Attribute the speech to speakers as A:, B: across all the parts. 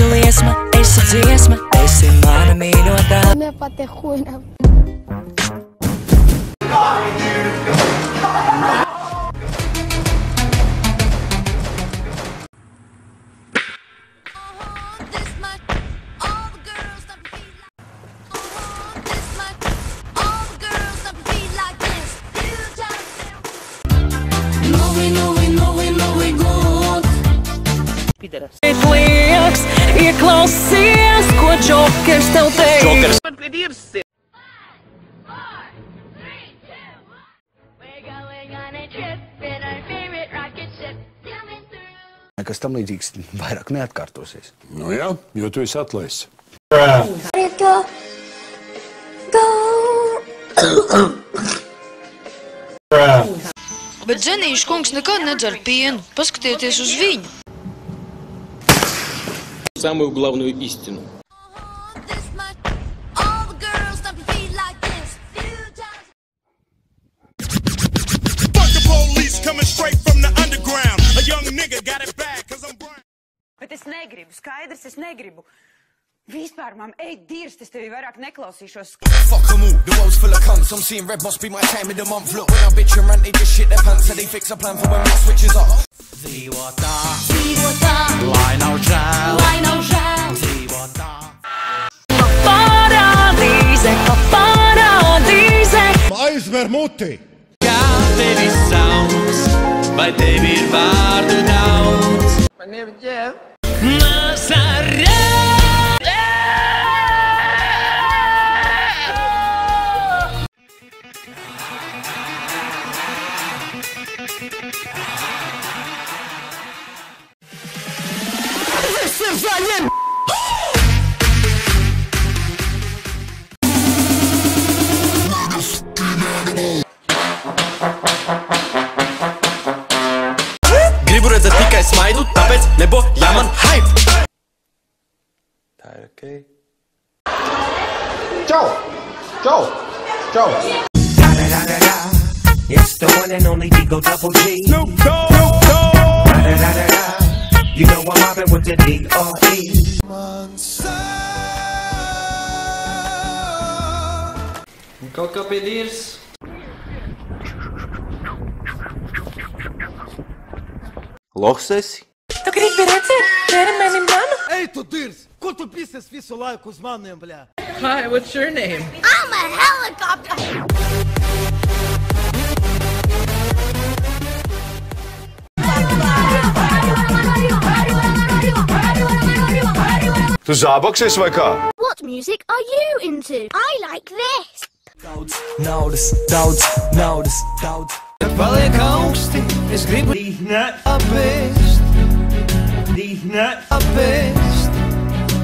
A: esi liesma, esi dziesma, esi mana mīļotā.
B: Me pate huina.
A: Lieks, ieklausies, ko Džokers tev teiks.
C: Man pie dirsi.
D: Nekas tam līdzīgs vairāk neatkārtosies.
E: Nu jā, jo tu esi atlaists.
F: Bet Dzenīša kungs nekad nedzer pienu. Paskatieties uz viņu.
C: Самую главную истину.
G: Bet es negribu, skaidrs, es negribu. Vispār, mam, ej, dirs, es tevi vairāk neklausīšos.
H: Fuck them all, the world's full of cunts. I'm seeing red, must be my time of the month. Look, when I bitch and rant, they just shit their pants. So they fix a plan for when it switches up.
A: Dzīvotā, lai nav žēl, dzīvotā. Paradīze,
E: Aizver muti!
A: kā tevi sauc, vai tevi ir vārdu daudz?
C: Man ir ģēv.
A: Nazarē!
H: Gribu redzēt tikai smaidu, tāpēc nebojā man hype!
D: Tā ir okei.
E: Čau! Čau! Čau!
H: It's the one and only Digo Double G.
E: Snoop Dogg!
H: You know I'm mobbing with the D.R.E.
C: Kaut kā pie dirs.
D: Lohs esi?
A: Tu gribi redzēt ķermeni manu?
I: Ej, tu dirs! Ko tu pises visu laiku uz maniem, bļā?
C: Hi, what's your name?
B: I'm a helicopter.
E: Tu zābaksies vai kā?
B: What music are you into? I like this.
H: Daudz naudas.
C: Paliek augsti, es gribu apēst,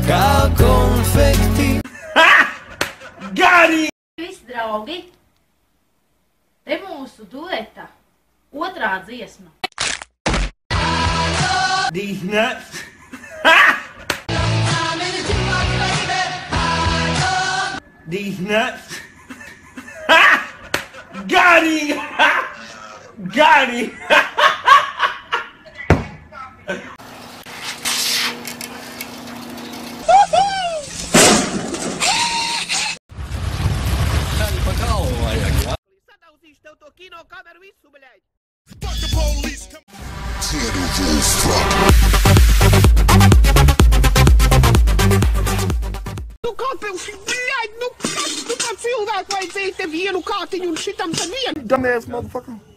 C: kā konfekti.
E: Gari!
J: Visi draugi, te mūsu dueta otrā dziesma.
E: Gari! Gari!
C: Sadauzīšu tev to kino kameru visu, bļaļ. Nu kāpēc, bļaļ, nu kā cilvēku vajadzēja te vienu kātiņu un šitam tad vienu.
E: Dumbass motherfucker!